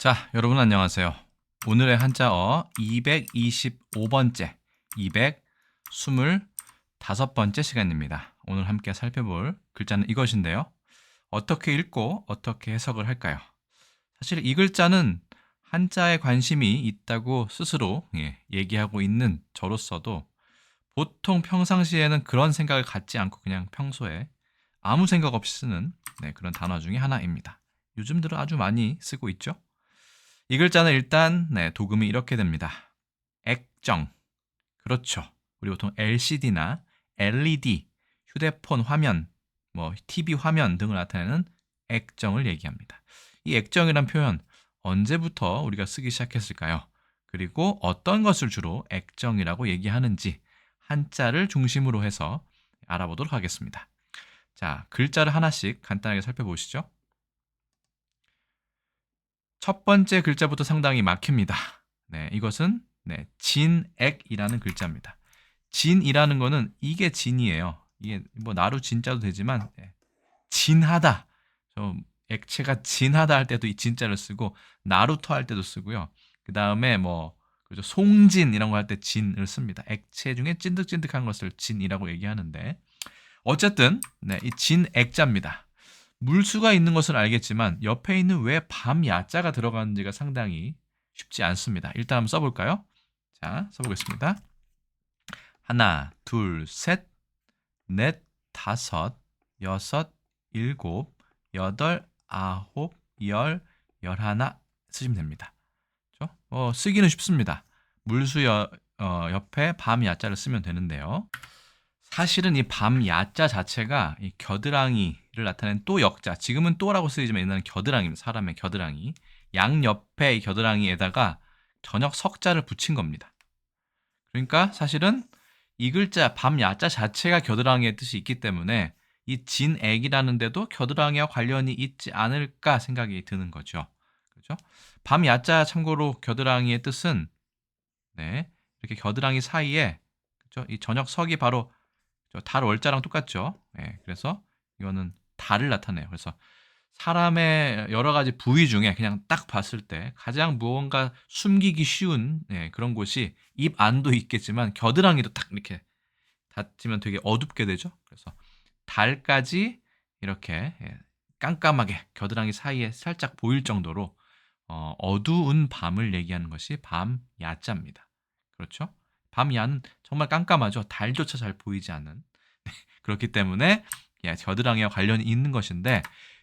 자, 여러분 안녕하세요. 오늘의 한자어 225번째, 225번째 시간입니다. 오늘 함께 살펴볼 글자는 이것인데요. 어떻게 읽고 어떻게 해석을 할까요? 사실 이 글자는 한자에 관심이 있다고 스스로 얘기하고 있는 저로서도 보통 평상시에는 그런 생각을 갖지 않고 그냥 평소에 아무 생각 없이 쓰는 그런 단어 중에 하나입니다. 요즘 들어 아주 많이 쓰고 있죠. 이 글자는 일단 도금이 이렇게 됩니다. 액정. 그렇죠. 우리 보통 LCD나 LED, 휴대폰 화면, TV 화면 등을 나타내는 액정을 얘기합니다. 이 액정이란 표현 언제부터 우리가 쓰기 시작했을까요? 그리고 어떤 것을 주로 액정이라고 얘기하는지 한자를 중심으로 해서 알아보도록 하겠습니다. 자, 글자를 하나씩 간단하게 살펴보시죠. 첫 번째 글자부터 상당히 막힙니다. 이것은 진액이라는 글자입니다. 진이라는 거는 이게 진이에요. 이게 나루 진짜도 되지만 진하다. 액체가 진하다 할 때도 이 진자를 쓰고 나루터 할 때도 쓰고요. 그 다음에 그렇죠. 송진 이런 거 할 때 진을 씁니다. 액체 중에 찐득찐득한 것을 진이라고 얘기하는데 어쨌든 이 진액자입니다. 물수가 있는 것은 알겠지만 옆에 있는 왜 밤 야자가 들어가는지가 상당히 쉽지 않습니다. 일단 한번 써볼까요? 자, 써보겠습니다. 하나, 둘, 셋, 넷, 다섯, 여섯, 일곱, 여덟, 아홉, 열, 열하나 쓰시면 됩니다. 그렇죠? 쓰기는 쉽습니다. 물수 옆에 밤 야자를 쓰면 되는데요. 사실은 이 밤 야자 자체가 이 겨드랑이를 나타낸 또 역자, 지금은 또라고 쓰이지만 옛날엔 겨드랑이입니다. 사람의 겨드랑이. 양 옆에 이 겨드랑이에다가 저녁 석자를 붙인 겁니다. 그러니까 사실은 이 글자 밤 야자 자체가 겨드랑이의 뜻이 있기 때문에 이 진액이라는 데도 겨드랑이와 관련이 있지 않을까 생각이 드는 거죠. 그렇죠? 밤 야자 참고로 겨드랑이의 뜻은 이렇게 겨드랑이 사이에 그렇죠? 이 저녁 석이 바로 달 월자랑 똑같죠. 그래서 이거는 달을 나타내요. 그래서 사람의 여러 가지 부위 중에 그냥 딱 봤을 때 가장 무언가 숨기기 쉬운 그런 곳이 입 안도 있겠지만 겨드랑이도 딱 이렇게 닿으면 되게 어둡게 되죠. 그래서 달까지 이렇게 깜깜하게 겨드랑이 사이에 살짝 보일 정도로 어두운 밤을 얘기하는 것이 밤 야자입니다. 그렇죠? 밤 야는 정말 깜깜하죠. 달조차 잘 보이지 않는. 그렇기 때문에 겨드랑이와 관련이 있는 것인데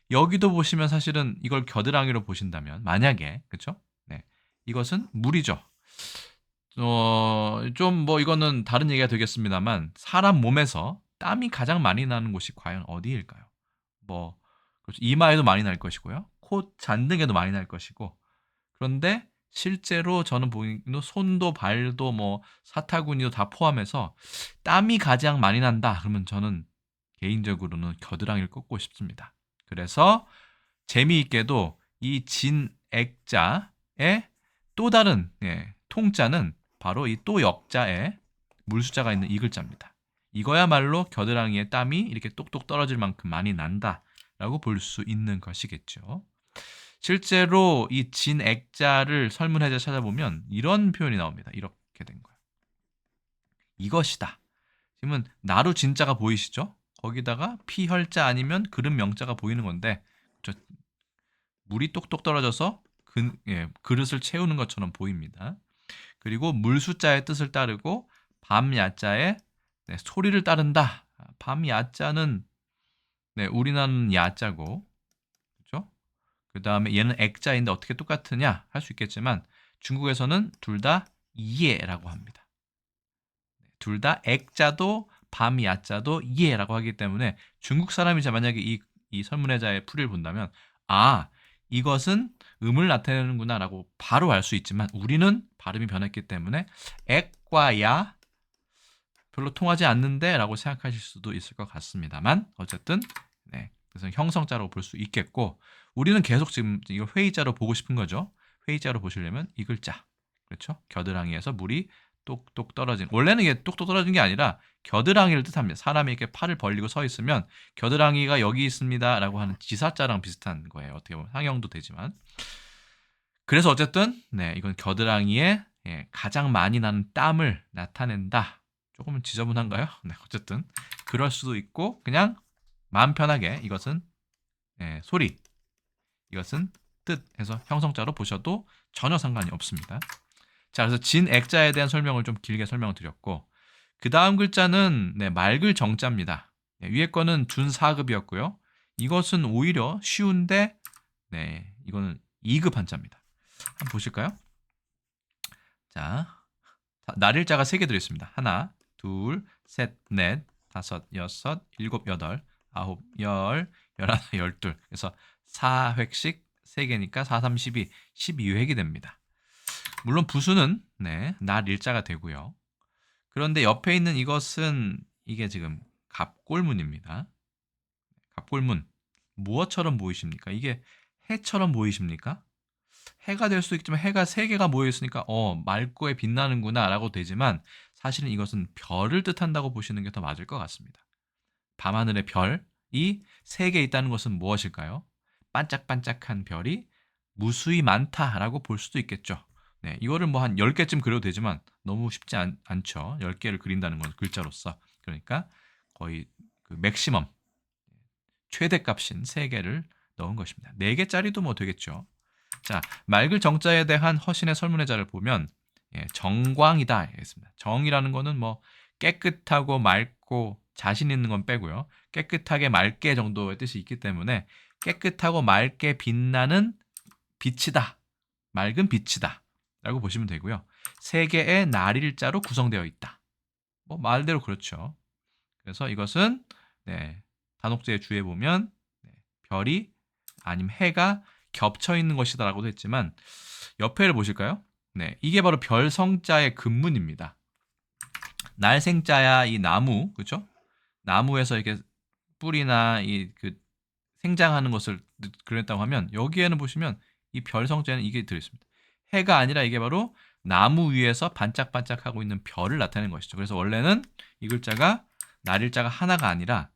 여기도 보시면 사실은 이걸 겨드랑이로 보신다면 만약에 그렇죠? 이것은 물이죠. 좀 이거는 다른 얘기가 되겠습니다만 사람 몸에서 땀이 가장 많이 나는 곳이 과연 어디일까요? 그렇죠. 이마에도 많이 날 것이고요. 코 잔등에도 많이 날 것이고 그런데 실제로 저는 보기에는 손도 발도 사타구니도 다 포함해서 땀이 가장 많이 난다. 그러면 저는 개인적으로는 겨드랑이를 꼽고 싶습니다. 그래서 재미있게도 이 진액자의 또 다른 통자는 바로 이 또 역자에 물수자가 있는 이 글자입니다. 이거야말로 겨드랑이에 땀이 이렇게 똑똑 떨어질 만큼 많이 난다라고 볼 수 있는 것이겠죠. 실제로 이 진액자를 설문해자 찾아보면 이런 표현이 나옵니다. 이렇게 된 거예요. 이것이다. 지금은 나루 진자가 보이시죠? 거기다가 피혈자 아니면 그릇 명자가 보이는 건데 물이 똑똑 떨어져서 그릇을 채우는 것처럼 보입니다. 그리고 물수자의 뜻을 따르고 밤 야자의 소리를 따른다. 밤 야자는 우리나라는 야자고 그렇죠? 그 다음에 얘는 액자인데 어떻게 똑같으냐 할 수 있겠지만 중국에서는 둘 다 이해라고 합니다. 둘 다 액자도 밤 야자도 이해라고 하기 때문에 중국 사람이 만약에 이 설문해자의 풀이를 본다면 이것은 음을 나타내는구나 라고 바로 알 수 있지만 우리는 발음이 변했기 때문에 액과 야 별로 통하지 않는데 라고 생각하실 수도 있을 것 같습니다만 어쨌든 그래서 형성자로 볼 수 있겠고 우리는 계속 지금 이걸 회의자로 보고 싶은 거죠. 회의자로 보시려면 이 글자 그렇죠? 겨드랑이에서 물이 똑똑 떨어진 원래는 이게 똑똑 떨어진 게 아니라 겨드랑이를 뜻합니다. 사람이 이렇게 팔을 벌리고 서 있으면 겨드랑이가 여기 있습니다 라고 하는 지사자랑 비슷한 거예요. 어떻게 보면 상형도 되지만 그래서 어쨌든 네, 이건 겨드랑이에 가장 많이 나는 땀을 나타낸다. 조금은 지저분한가요? 네, 어쨌든 그럴 수도 있고 그냥 마음 편하게 이것은 소리, 이것은 뜻 해서 형성자로 보셔도 전혀 상관이 없습니다. 자, 그래서 진액자에 대한 설명을 좀 길게 설명을 드렸고 그 다음 글자는 맑을 정자입니다. 위에 거는 준4급이었고요. 이것은 오히려 쉬운데 이거는 2급 한자입니다. 한번 보실까요? 자, 날일자가 3개 들어있습니다. 하나, 둘, 셋, 넷, 다섯, 여섯, 일곱, 여덟, 아홉, 열, 열하나, 열둘. 그래서 4획씩 3개니까 4, 3, 12, 12획이 됩니다. 물론 부수는 날일자가 되고요. 그런데 옆에 있는 이것은 이게 지금 갑골문입니다. 갑골문. 무엇처럼 보이십니까? 이게 해처럼 보이십니까? 해가 될 수도 있지만 해가 3개가 모여있으니까 맑고에 빛나는구나 라고 되지만 사실은 이것은 별을 뜻한다고 보시는 게 더 맞을 것 같습니다. 밤하늘의 별이 3개 있다는 것은 무엇일까요? 반짝반짝한 별이 무수히 많다라고 볼 수도 있겠죠. 네, 이거를 뭐 한 10개쯤 그려도 되지만 너무 쉽지 않죠. 10개를 그린다는 건 글자로서. 그러니까 거의 그 맥시멈, 최대값인 3개를 넣은 것입니다. 4개짜리도 뭐 되겠죠. 자, 맑을 정자에 대한 허신의 설문의 자를 보면 정광이다 했습니다. 정이라는 거는 뭐 깨끗하고 맑고 자신 있는 건 빼고요. 깨끗하게 맑게 정도의 뜻이 있기 때문에 깨끗하고 맑게 빛나는 빛이다. 맑은 빛이다. 라고 보시면 되고요. 3개의 날일자로 구성되어 있다. 뭐 말대로 그렇죠. 그래서 이것은 단옥제의 주에 보면 별이 아니면 해가 겹쳐 있는 것이다라고도 했지만 옆에를 보실까요? 네, 이게 바로 별성자의 근문입니다. 날생자야 이 나무, 그렇죠? 나무에서 이렇게 뿌리나 이 그 생장하는 것을 그렸다고 하면 여기에는 보시면 이 별성자는 이게 들어있습니다. 해가 아니라 이게 바로 나무 위에서 반짝반짝하고 있는 별을 나타내는 것이죠. 그래서 원래는 이 글자가 날일자가 하나가 아니라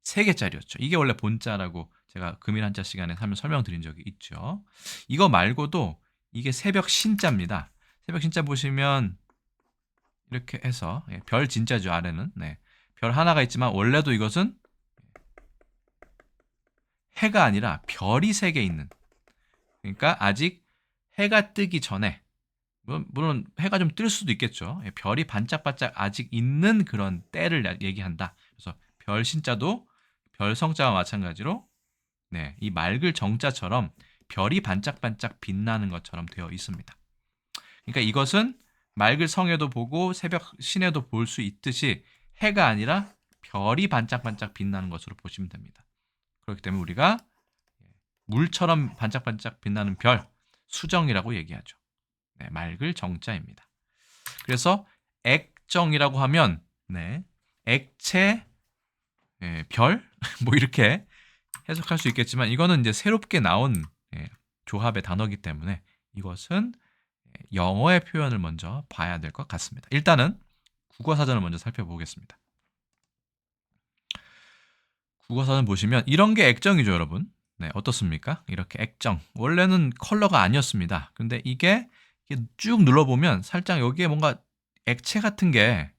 3개짜리였죠. 이게 원래 본자라고 제가 금일 한자 시간에 한번 설명드린 적이 있죠. 이거 말고도 이게 새벽 신자입니다. 새벽 신자 보시면 이렇게 해서 별 진자죠. 아래는 별 하나가 있지만 원래도 이것은 해가 아니라 별이 3개 있는, 그러니까 아직 해가 뜨기 전에, 물론 해가 좀 뜰 수도 있겠죠. 별이 반짝반짝 아직 있는 그런 때를 얘기한다. 그래서 별 신자도 별 성자와 마찬가지로 이 맑을 정자처럼 별이 반짝반짝 빛나는 것처럼 되어 있습니다. 그러니까 이것은 맑을 성에도 보고 새벽 신에도 볼 수 있듯이 해가 아니라 별이 반짝반짝 빛나는 것으로 보시면 됩니다. 그렇기 때문에 우리가 물처럼 반짝반짝 빛나는 별, 수정이라고 얘기하죠. 맑을 정자입니다. 그래서 액정이라고 하면 액체, 별, 뭐 이렇게 해석할 수 있겠지만 이거는 이제 새롭게 나온 조합의 단어이기 때문에 이것은 영어의 표현을 먼저 봐야 될 것 같습니다. 일단은 국어사전을 먼저 살펴보겠습니다. 국어사전 보시면 이런 게 액정이죠, 여러분. 어떻습니까? 이렇게 액정. 원래는 컬러가 아니었습니다. 근데 이게 쭉 눌러보면 살짝 여기에 뭔가 액체 같은 게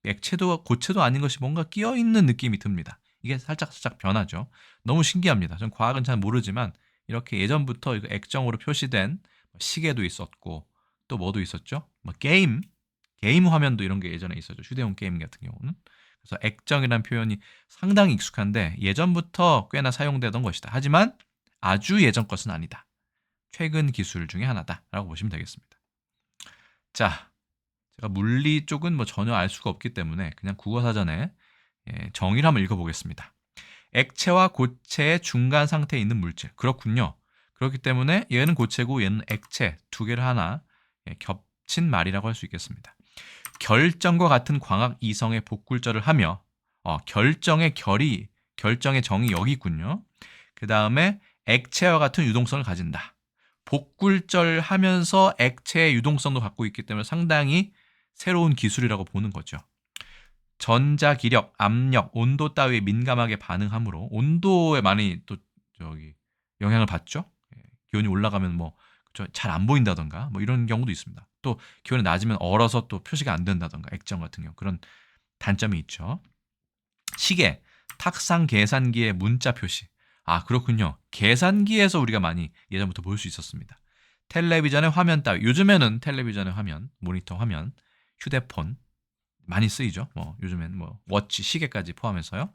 액체도 고체도 아닌 것이 뭔가 끼어있는 느낌이 듭니다. 이게 살짝 변하죠. 너무 신기합니다. 전 과학은 잘 모르지만 이렇게 예전부터 액정으로 표시된 시계도 있었고 또 뭐도 있었죠? 뭐 게임 화면도 이런 게 예전에 있었죠. 휴대용 게임 같은 경우는. 그래서 액정이라는 표현이 상당히 익숙한데 예전부터 꽤나 사용되던 것이다. 하지만 아주 예전 것은 아니다. 최근 기술 중에 하나다라고 보시면 되겠습니다. 자, 제가 물리 쪽은 뭐 전혀 알 수가 없기 때문에 그냥 국어사전에 정의를 한번 읽어보겠습니다. 액체와 고체의 중간 상태에 있는 물질. 그렇군요. 그렇기 때문에 얘는 고체고 얘는 액체, 두 개를 하나 겹친 말이라고 할 수 있겠습니다. 결정과 같은 광학 이성의 복굴절을 하며 결정의 정이 여기 있군요. 그 다음에 액체와 같은 유동성을 가진다. 복굴절하면서 액체의 유동성도 갖고 있기 때문에 상당히 새로운 기술이라고 보는 거죠. 전자 기력, 압력, 온도 따위에 민감하게 반응하므로 온도에 많이 또 영향을 받죠. 기온이 올라가면 뭐 잘 안 보인다던가 뭐 이런 경우도 있습니다. 또 기온이 낮으면 얼어서 또 표시가 안 된다던가 액정 같은 경우 그런 단점이 있죠. 시계, 탁상 계산기의 문자 표시. 아, 그렇군요. 계산기에서 우리가 많이 예전부터 볼 수 있었습니다. 텔레비전의 화면 따위. 요즘에는 텔레비전의 화면, 모니터 화면, 휴대폰 많이 쓰이죠. 뭐 요즘엔 뭐 워치, 시계까지 포함해서요.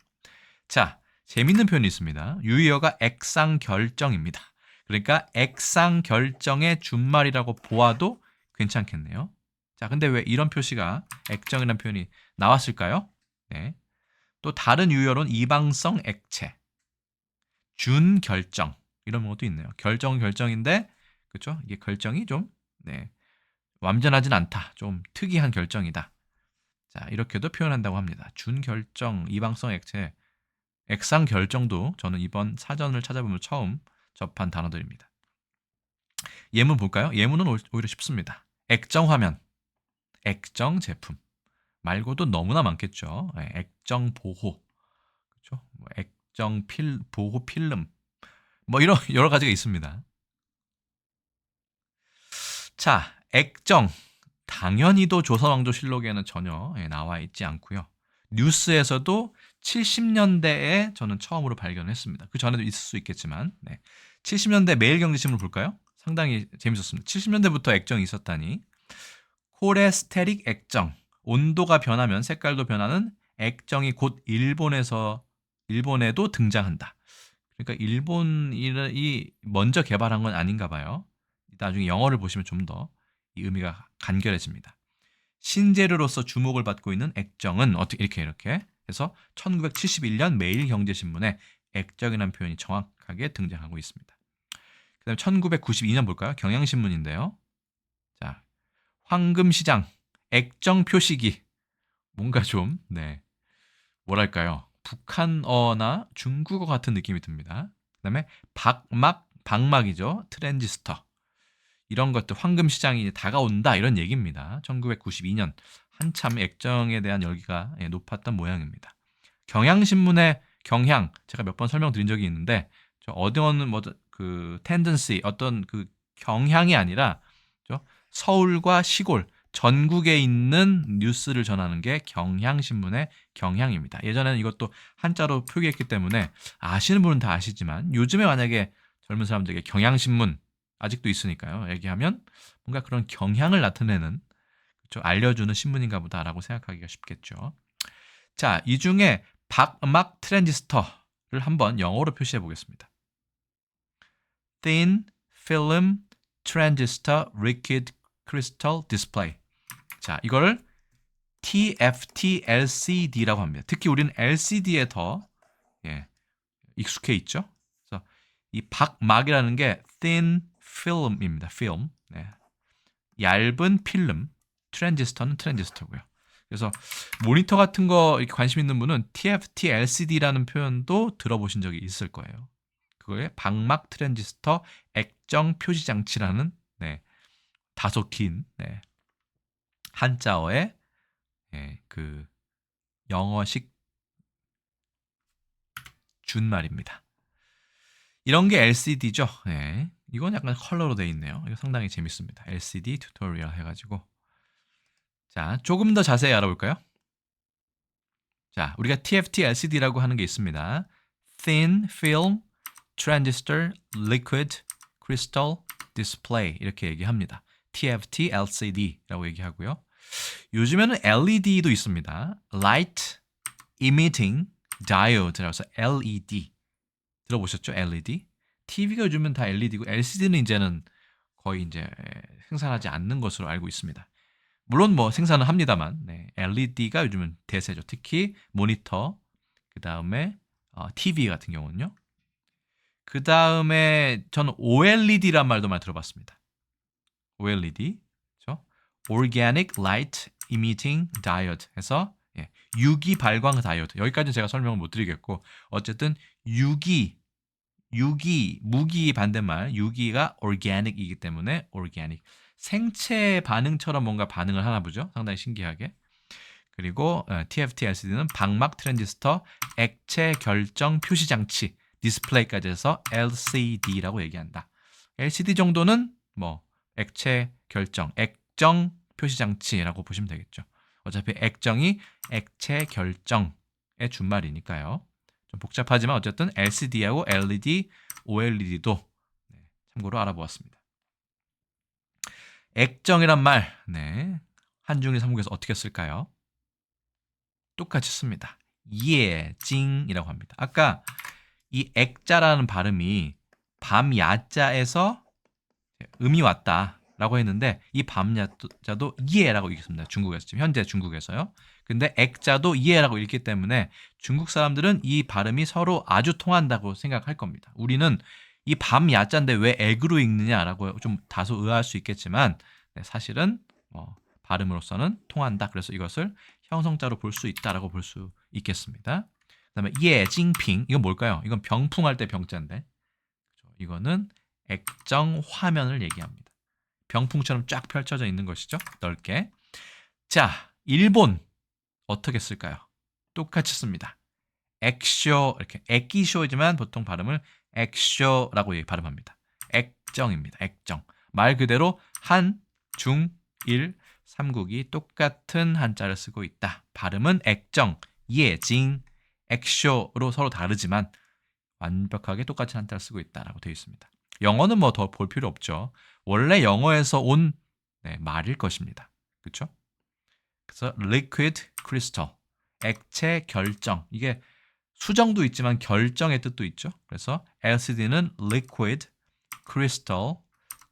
자, 재밌는 표현이 있습니다. 유의어가 액상결정입니다. 그러니까 액상결정의 준말이라고 보아도 괜찮겠네요. 자, 근데 왜 이런 표시가 액정이라는 표현이 나왔을까요? 네. 또 다른 유효로는 이방성 액체, 준결정 이런 것도 있네요. 결정은 결정인데 그렇죠? 이게 결정이 좀 완전하진 않다. 좀 특이한 결정이다. 자, 이렇게도 표현한다고 합니다. 준결정, 이방성 액체, 액상결정도 저는 이번 사전을 찾아보면 처음 접한 단어들입니다. 예문 볼까요? 예문은 오히려 쉽습니다. 액정화면, 액정제품 말고도 너무나 많겠죠. 액정보호, 그렇죠? 뭐 보호 필름, 뭐 이런 여러 가지가 있습니다. 자, 액정 당연히도 조선왕조실록에는 전혀 나와 있지 않고요. 뉴스에서도 70년대에 저는 처음으로 발견했습니다. 그 전에도 있을 수 있겠지만 70년대 매일경제신문 볼까요? 상당히 재밌었습니다. 70년대부터 액정이 있었다니. 콜레스테릭 액정, 온도가 변하면 색깔도 변하는 액정이 곧 일본에도 등장한다. 그러니까 일본이 먼저 개발한 건 아닌가 봐요. 나중에 영어를 보시면 좀 더 이 의미가 간결해집니다. 신재료로서 주목을 받고 있는 액정은 어떻게 이렇게 해서 1971년 매일경제신문에 액정이라는 표현이 정확하게 등장하고 있습니다. 그다음에 1992년 볼까요? 경향신문인데요. 자, 황금시장 액정 표시기 뭔가 좀 뭐랄까요? 북한어나 중국어 같은 느낌이 듭니다. 그다음에 방막이죠. 트랜지스터. 이런 것들 황금시장이 다가온다 이런 얘기입니다. 1992년 한참 액정에 대한 열기가 높았던 모양입니다. 경향신문의 경향 제가 몇 번 설명드린 적이 있는데 어떤 그 텐던시 어떤 그 경향이 아니라 서울과 시골 전국에 있는 뉴스를 전하는 게 경향신문의 경향입니다. 예전에는 이것도 한자로 표기했기 때문에 아시는 분은 다 아시지만 요즘에 만약에 젊은 사람들에게 경향신문 아직도 있으니까요. 얘기하면 뭔가 그런 경향을 나타내는 알려주는 신문인가 보다라고 생각하기가 쉽겠죠. 자, 이 중에 박막 트랜지스터를 한번 영어로 표시해 보겠습니다. Thin Film Transistor Liquid Crystal Display. 자, 이거를 TFT-LCD라고 합니다. 특히 우리는 LCD에 더 익숙해 있죠. 그래서 이 박막이라는 게 thin film입니다. film. 얇은 필름. 트랜지스터는 트랜지스터고요. 그래서 모니터 같은 거 이렇게 관심 있는 분은 TFT-LCD라는 표현도 들어보신 적이 있을 거예요. 그거에 박막 트랜지스터 액정 표시 장치라는 다소 긴 한자어의 그 영어식 준말입니다. 이런 게 LCD죠. 이건 약간 컬러로 되어 있네요. 이거 상당히 재밌습니다. LCD 튜토리얼 해가지고 자 조금 더 자세히 알아볼까요? 자 우리가 TFT LCD라고 하는 게 있습니다. Thin Film Transistor Liquid Crystal Display 이렇게 얘기합니다. TFT LCD라고 얘기하고요. 요즘에는 LED도 있습니다. Light Emitting Diode라고 해서 LED 들어보셨죠? LED. TV가 요즘은 다 LED고 LCD는 이제는 거의 이제 생산하지 않는 것으로 알고 있습니다. 물론 뭐 생산은 합니다만 LED가 요즘은 대세죠. 특히 모니터, 그 다음에 TV 같은 경우는요. 그 다음에 저는 OLED란 말도 많이 들어봤습니다. OLED, 그렇죠? Organic Light Emitting Diode 해서 유기 발광 다이오드. 여기까지는 제가 설명을 못 드리겠고 어쨌든 무기 반대말 유기가 organic이기 때문에 organic. 생체 반응처럼 뭔가 반응을 하나 보죠. 상당히 신기하게. 그리고 TFT LCD는 방막 트랜지스터 액체 결정 표시 장치 디스플레이까지 해서 LCD라고 얘기한다. LCD 정도는 뭐 액체 결정, 액정 표시 장치라고 보시면 되겠죠. 어차피 액정이 액체 결정의 준말이니까요. 좀 복잡하지만 어쨌든 LCD하고 LED, OLED도 참고로 알아보았습니다. 액정이란 말, 한중일 삼국에서 어떻게 쓸까요? 똑같이 씁니다. 예징이라고 합니다. 아까 이 액자라는 발음이 밤야자에서 음이 왔다라고 했는데 이 밤야자도 예라고 읽습니다. 중국에서 지금 현재 중국에서요. 근데 액자도 예라고 읽기 때문에 중국 사람들은 이 발음이 서로 아주 통한다고 생각할 겁니다. 우리는 이 밤야자인데 왜 액으로 읽느냐라고 좀 다소 의아할 수 있겠지만 사실은 발음으로서는 통한다. 그래서 이것을 형성자로 볼 수 있다라고 볼 수 있겠습니다. 그다음에 예징핑 이건 뭘까요? 이건 병풍할 때 병자인데 이거는 액정 화면을 얘기합니다. 병풍처럼 쫙 펼쳐져 있는 것이죠. 넓게. 자, 일본 어떻게 쓸까요? 똑같이 씁니다. 액쇼 이렇게 액기쇼지만 보통 발음을 액쇼라고 발음합니다. 액정입니다. 액정. 말 그대로 한, 중, 일, 삼국이 똑같은 한자를 쓰고 있다. 발음은 액정, 예징, 액쇼로 서로 다르지만 완벽하게 똑같은 한자를 쓰고 있다라고 되어 있습니다. 영어는 뭐 더 볼 필요 없죠. 원래 영어에서 온 말일 것입니다. 그렇죠? 그래서 liquid crystal, 액체 결정. 이게 수정도 있지만 결정의 뜻도 있죠. 그래서 LCD는 liquid crystal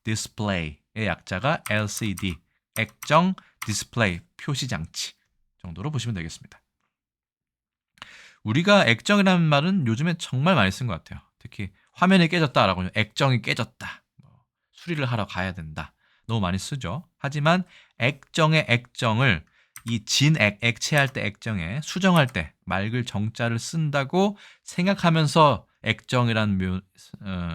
display의 약자가 LCD, 액정 디스플레이 표시 장치 정도로 보시면 되겠습니다. 우리가 액정이라는 말은 요즘에 정말 많이 쓴 것 같아요. 특히 화면이 깨졌다라고 하면 액정이 깨졌다. 수리를 하러 가야 된다. 너무 많이 쓰죠. 하지만 액정의 액정을 이 진액, 액체할 때 액정에 수정할 때 맑을 정자를 쓴다고 생각하면서 액정이라는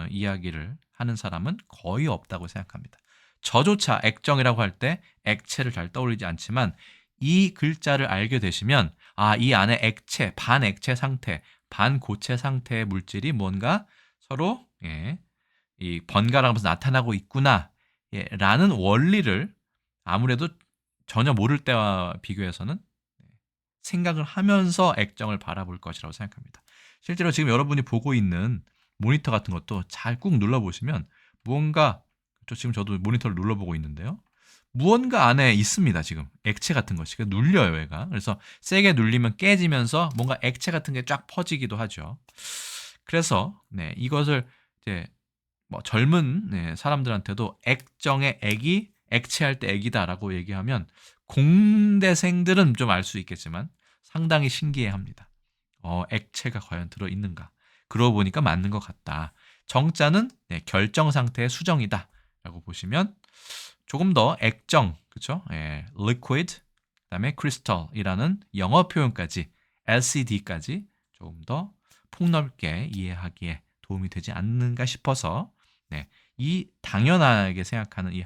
이야기를 하는 사람은 거의 없다고 생각합니다. 저조차 액정이라고 할 때 액체를 잘 떠올리지 않지만 이 글자를 알게 되시면 이 안에 액체, 반액체 상태, 반고체 상태의 물질이 뭔가 서로 이 번갈아가면서 나타나고 있구나 라는 원리를 아무래도 전혀 모를 때와 비교해서는 생각을 하면서 액정을 바라볼 것이라고 생각합니다. 실제로 지금 여러분이 보고 있는 모니터 같은 것도 잘 꾹 눌러보시면 무언가 지금 저도 모니터를 눌러보고 있는데요. 무언가 안에 있습니다. 지금 액체 같은 것이 눌려요, 얘가. 그래서 세게 눌리면 깨지면서 뭔가 액체 같은 게 쫙 퍼지기도 하죠. 그래서 이것을 이제 젊은 사람들한테도 액정의 액이 액체할 때 액이다라고 얘기하면 공대생들은 좀 알 수 있겠지만 상당히 신기해합니다. 액체가 과연 들어 있는가? 그러고 보니까 맞는 것 같다. 정자는 결정 상태의 수정이다라고 보시면 조금 더 액정, 그렇죠? liquid, 그다음에 crystal이라는 영어 표현까지 LCD까지 조금 더 폭넓게 이해하기에 도움이 되지 않는가 싶어서 이 당연하게 생각하는 이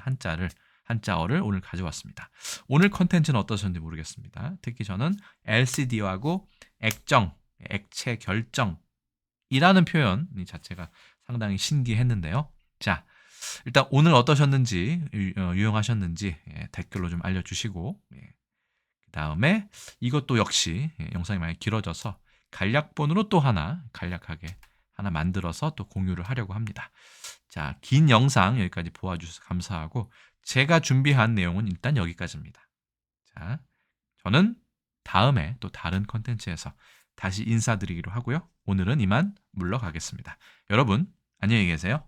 한자어를 오늘 가져왔습니다. 오늘 컨텐츠는 어떠셨는지 모르겠습니다. 특히 저는 LCD하고 액정, 액체 결정이라는 표현 자체가 상당히 신기했는데요. 자, 일단 오늘 어떠셨는지 유용하셨는지 댓글로 좀 알려주시고 그 다음에 이것도 역시 영상이 많이 길어져서 간략본으로 또 간략하게 하나 만들어서 또 공유를 하려고 합니다. 자, 긴 영상 여기까지 보아주셔서 감사하고 제가 준비한 내용은 일단 여기까지입니다. 자, 저는 다음에 또 다른 컨텐츠에서 다시 인사드리기로 하고요. 오늘은 이만 물러가겠습니다. 여러분 안녕히 계세요.